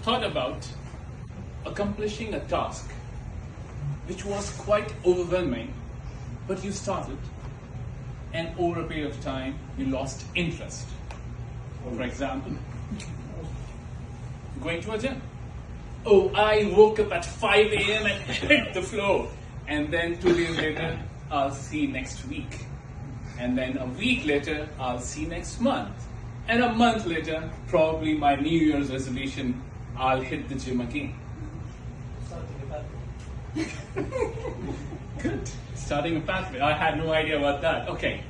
thought about accomplishing a task which was quite overwhelming, but you started, and over a period of time, you lost interest. For example, going to a gym. Oh, I woke up at 5 a.m. and hit the floor. And then 2 days later, I'll see next week. And then a week later, I'll see next month. And a month later, probably my New Year's resolution, I'll hit the gym again. Good. Starting a pathway. I had no idea about that. Okay.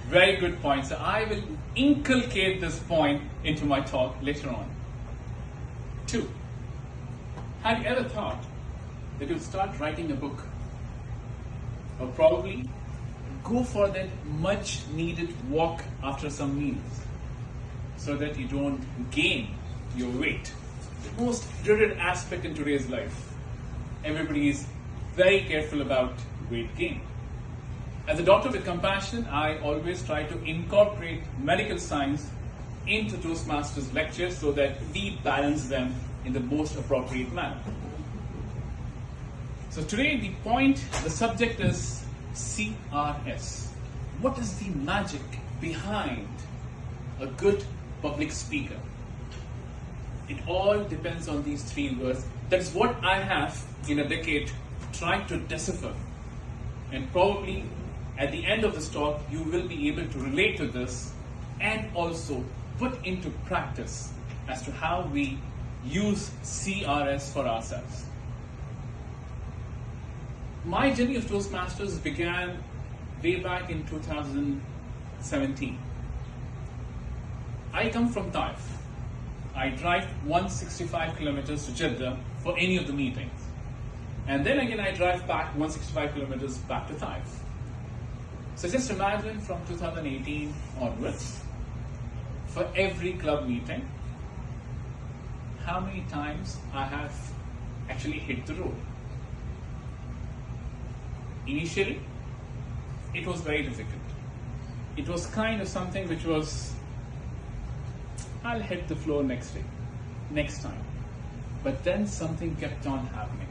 Very good point. So I will inculcate this point into my talk later on. 2. Have you ever thought that you'll start writing a book? Or probably go for that much needed walk after some meals so that you don't gain your weight. The most dreaded aspect in today's life. Everybody is very careful about weight gain. As a doctor with compassion, I always try to incorporate medical science into Toastmasters lectures so that we balance them in the most appropriate manner. So today the subject is CRS. What is the magic behind a good public speaker? It all depends on these 3 words. That's what I have in a decade tried to decipher. And probably at the end of this talk, you will be able to relate to this and also put into practice as to how we use CRS for ourselves. My journey of Toastmasters began way back in 2017. I come from Taif. I drive 165 kilometers to Jeddah for any of the meetings. And then again I drive back 165 kilometers back to Taif. So just imagine from 2018 onwards, for every club meeting, how many times I have actually hit the road. Initially, it was very difficult. It was kind of something which was, I'll hit the floor next time. But then something kept on happening.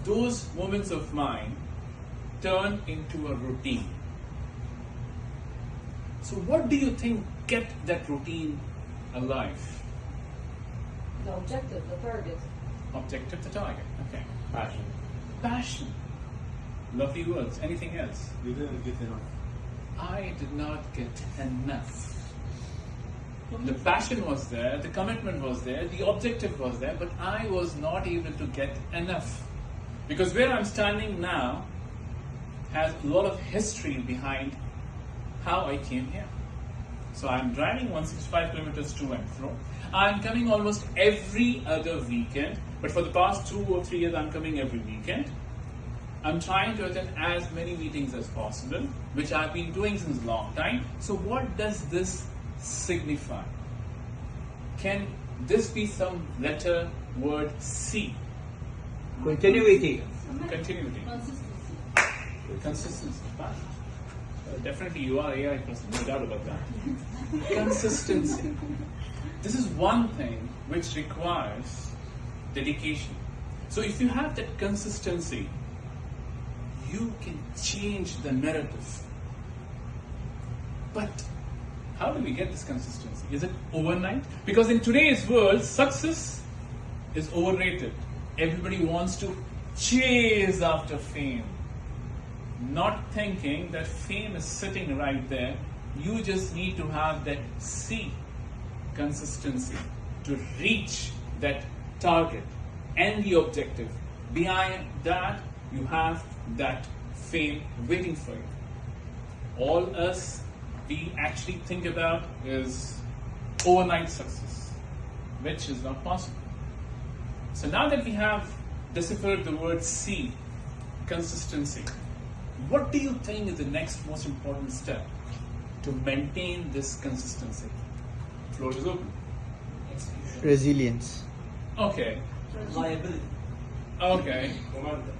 Those moments of mine turned into a routine. So what do you think kept that routine alive? The objective, the target. Objective, the target. Okay. Passion. Passion. Lovely words. Anything else? You didn't get enough. I did not get enough. The passion was there, the commitment was there, the objective was there, but I was not able to get enough. Because where I'm standing now has a lot of history behind how I came here. So I'm driving 165 kilometers to and fro. I'm coming almost every other weekend, but for the past 2 or 3 years I'm coming every weekend. I'm trying to attend as many meetings as possible, which I've been doing since a long time. So what does this signify? Can this be some letter word C? Continuity. Continuity. Consistency. Consistency. Definitely you are AI person, no doubt about that. Consistency. This is one thing which requires dedication. So if you have that consistency, you can change the narrative. But how do we get this consistency? Is it overnight? Because in today's world, success is overrated. Everybody wants to chase after fame, not thinking that fame is sitting right there. You just need to have that C, consistency, to reach that target and the objective. Behind that, you have that fame waiting for you. All us we actually think about is overnight success, which is not possible. So now that we have deciphered the word C, consistency, what do you think is the next most important step to maintain this consistency? Floor is open. Resilience. Okay. Liability. Okay. Momentum.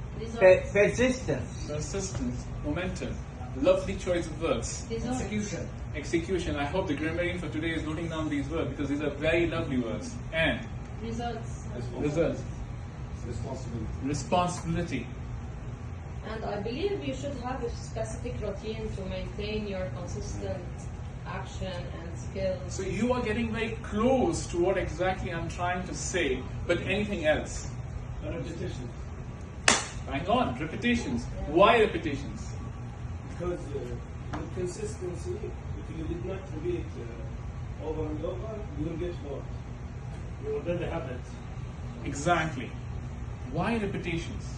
Persistence. Persistence. Momentum. Lovely choice of words. Execution. Execution. I hope the grammarian for today is noting down these words because these are very lovely words. And Results. results. Responsibility. Responsibility. And I believe you should have a specific routine to maintain your consistent action and skills. So you are getting very close to what exactly I'm trying to say, but anything else? Repetition. Hang on, repetitions. Why repetitions? Because with consistency, if you did not repeat over and over, you will get bored. You will build a habit. Exactly. Why repetitions?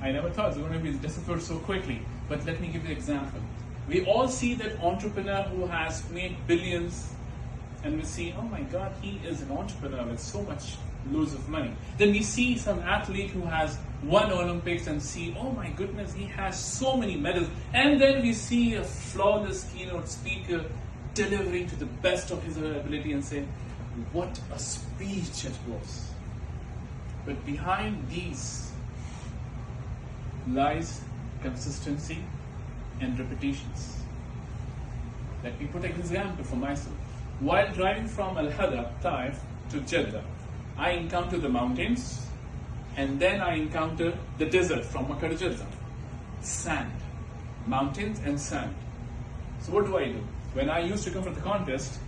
I never thought it was going to be disappeared so quickly, but let me give you an example. We all see that entrepreneur who has made billions, and we see, oh my God, he is an entrepreneur with so much loads of money. Then we see some athlete who has won Olympics and see, oh my goodness, he has so many medals. And then we see a flawless keynote speaker delivering to the best of his ability and say, what a speech it was. But behind these lies consistency and repetitions. Let me put an example for myself. While driving from Al-Hada, Taif to Jeddah, I encounter the mountains and then I encounter the desert from Makkah to Jeddah. Sand. Mountains and sand. So what do? When I used to come for the contest,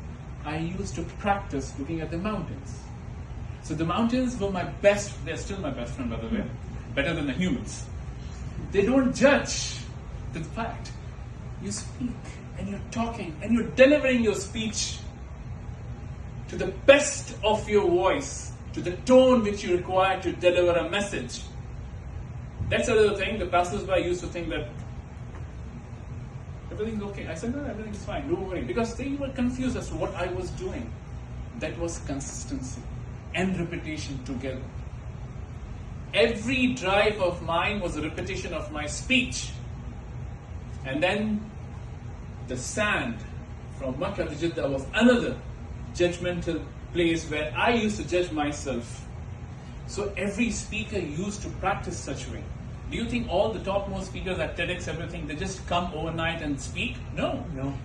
I used to practice looking at the mountains. So the mountains were my best, they're still my best friend by the way, better than the humans. They don't judge the fact. You speak and you're talking and you're delivering your speech to the best of your voice, to the tone which you require to deliver a message. That's another thing. The passers-by used to think that everything's okay. I said, no, everything's fine, don't worry. Because they were confused as to what I was doing. That was consistency and repetition together. Every drive of mine was a repetition of my speech. And then the sand from Makkah to Jeddah was another judgmental place where I used to judge myself. So every speaker used to practice such way. Do you think all the topmost speakers at TEDx, everything, they just come overnight and speak? No.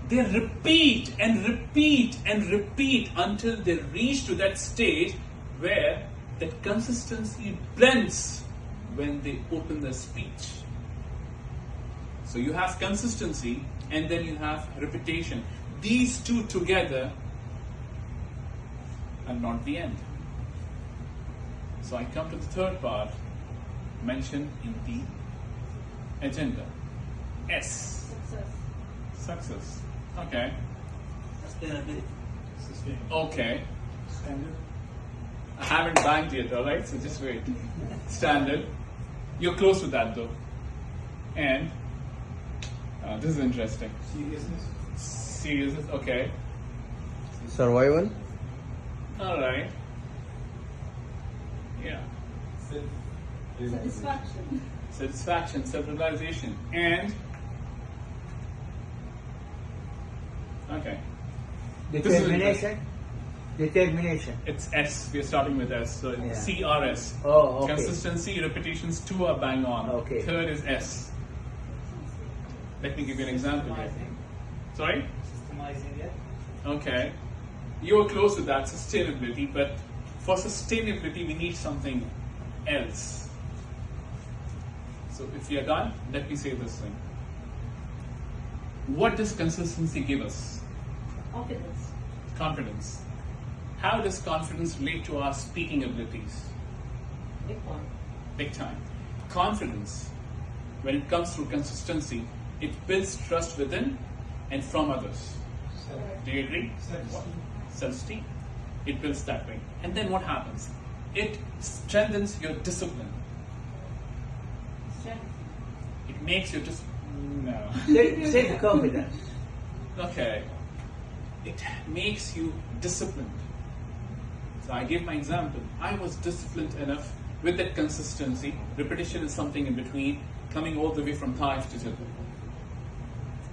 They repeat and repeat and repeat until they reach to that stage where that consistency blends when they open their speech. So you have consistency and then you have repetition. These two together are not the end. So I come to the third part mentioned in the agenda. S. Success. Okay. Sustainability. Okay. Standard. I haven't banked yet, alright? So just wait. Standard. You're close to that though. And this is interesting. Seriousness. Okay. Survival. Alright. Yeah. Satisfaction, self-realization, and okay. Determination. Determination. It's S. We're starting with S. So Yeah. CRS. Oh, okay. Consistency, repetitions, two are bang on. Okay. Third is S. Let me give you an example here. Sorry? Systemizing it. Okay. You are close to that, sustainability, but for sustainability we need something else. So if we are done, let me say this thing. What does consistency give us? Confidence. Confidence. How does confidence relate to our speaking abilities? Big one. Big time. Confidence, when it comes through consistency, it builds trust within and from others. Do you agree? Self-esteem. It builds that way. And then what happens? It strengthens your discipline. Strength. It makes you just no. Self-confidence. Okay. It makes you disciplined. So I gave my example. I was disciplined enough with that consistency. Repetition is something in between, coming all the way from Taif to Jeddah.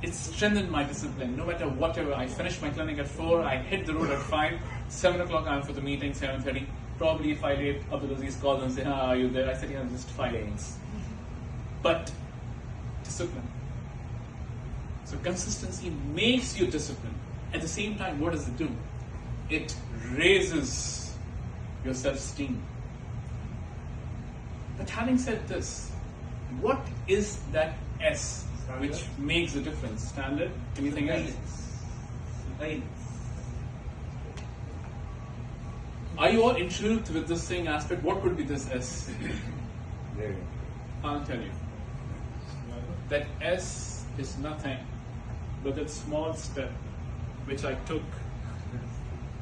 It strengthened my discipline. No matter whatever, I finished my clinic at 4, I hit the road at 5, 7 o'clock I'm for the meeting, 7:30. Probably if I late, Abdulaziz calls and say, are you there? I said, yeah, just 5 minutes. But discipline. So consistency makes you disciplined. At the same time, what does it do? It raises your self-esteem. But having said this, what is that S which makes the difference? Standard? Anything else? Surveillance. Are you all intrigued with this thing aspect? What could be this S? Very. I'll tell you. That S is nothing but that small step which I took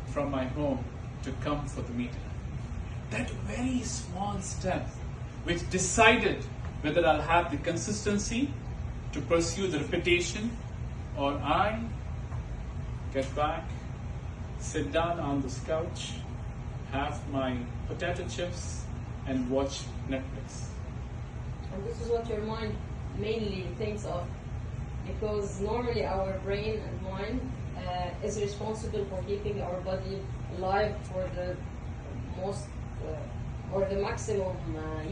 from my home to come for the meeting. That very small step which decided whether I'll have the consistency to pursue the repetition or I get back, sit down on this couch, have my potato chips and watch Netflix. And this is what your mind mainly thinks of, because normally our brain and mind is responsible for keeping our body alive for the most or the maximum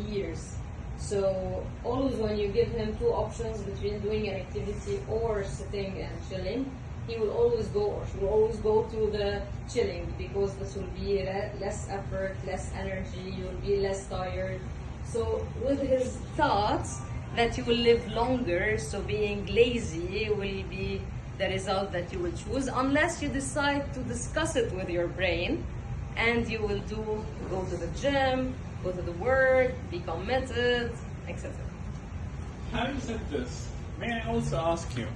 years. So always when you give him two options between doing an activity or sitting and chilling, he will always go, or she will always go to the chilling, because this will be less effort, less energy, you will be less tired. So with his thoughts that you will live longer, so being lazy will be the result that you will choose, unless you decide to discuss it with your brain, and you will go to the gym, go to the work, be committed, etc. Having said this, may I also ask you,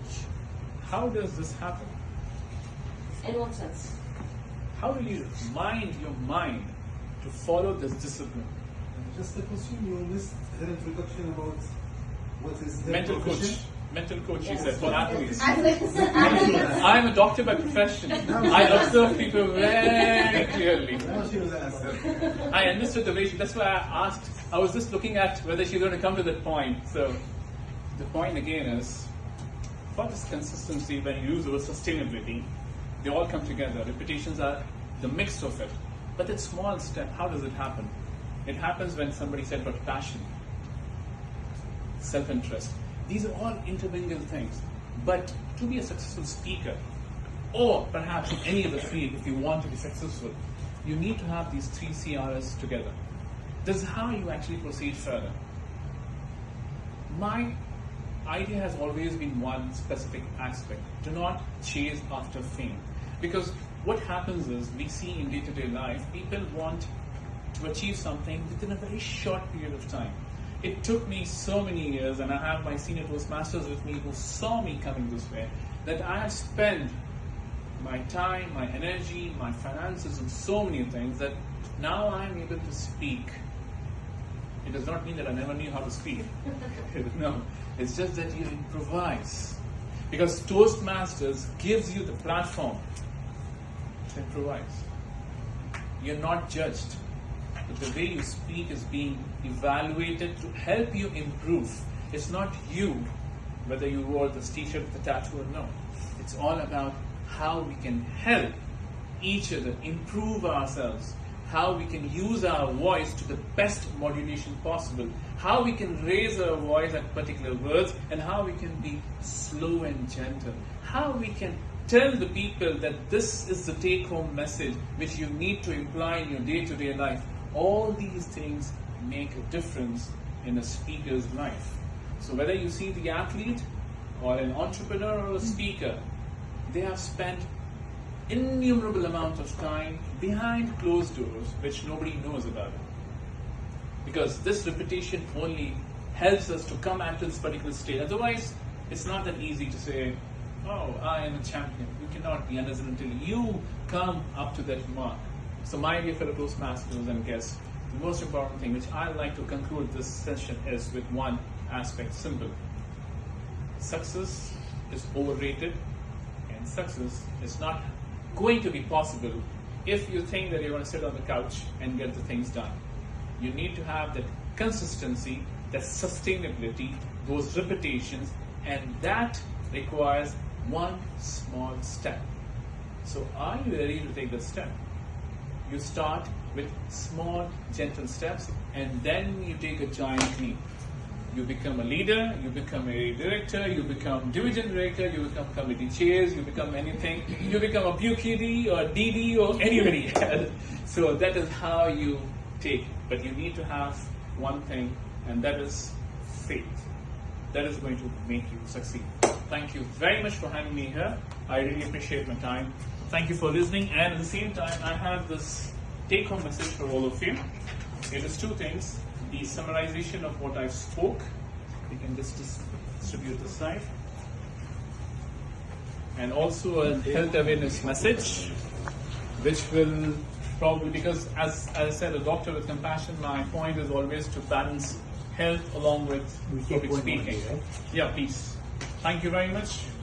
how does this happen? In what sense? How do you mind your mind to follow this discipline? Just to consume, you missed her introduction about what is the Mental coach. profession. Mental coach, she Yes. said, for athletes. Athletes. I'm a doctor by profession. I observe people very clearly. Now she was answered. I understood the way that's why I asked. I was just looking at whether she's going to come to that point. So the point again is, for this consistency, when you use the word sustainability, they all come together. Repetitions are the mix of it. But that small step, how does it happen? It happens when somebody said about passion, self-interest. These are all intermingled things. But to be a successful speaker, or perhaps in any other field, if you want to be successful, you need to have these three CRS together. This is how you actually proceed further. My idea has always been one specific aspect. Do not chase after fame. Because what happens is, we see in day-to-day life, people want to achieve something within a very short period of time. It took me so many years, and I have my senior Toastmasters with me who saw me coming this way, that I have spent my time, my energy, my finances on so many things that now I am able to speak. It does not mean that I never knew how to speak. No, it's just that you improvise. Because Toastmasters gives you the platform to improvise. You're not judged. But the way you speak is being evaluated to help you improve. It's not you, whether you wore this t-shirt with the tattoo or no. It's all about how we can help each other improve ourselves, how we can use our voice to the best modulation possible, how we can raise our voice at particular words, and how we can be slow and gentle, how we can tell the people that this is the take-home message which you need to imply in your day-to-day life. All these things make a difference in a speaker's life. So whether you see the athlete or an entrepreneur or a speaker, they have spent innumerable amount of time behind closed doors which nobody knows about it. Because this repetition only helps us to come at this particular stage. Otherwise, it's not that easy to say, oh, I am a champion. You cannot be unless and until you come up to that mark. So my dear fellow Toastmasters and guests, the most important thing which I like to conclude this session is with one aspect, simple. Success is overrated, and success is not going to be possible if you think that you're going to sit on the couch and get the things done. You need to have that consistency, that sustainability, those repetitions, and that requires one small step. So are you ready to take that step? You start with small, gentle steps, and then you take a giant leap. You become a leader, you become a director, you become division director, you become committee chairs, you become anything, you become a PQD or DD or anybody else. So that is how you take it. But you need to have one thing, and that is faith. That is going to make you succeed. Thank you very much for having me here. I really appreciate my time. Thank you for listening. And at the same time, I have this take-home message for all of you. It is two things. The summarization of what I spoke. You can just distribute this side. And also a health awareness message, which will probably, because as I said, a doctor with compassion, my point is always to balance health along with We public take one more speaking. day, right? Yeah, please. Thank you very much.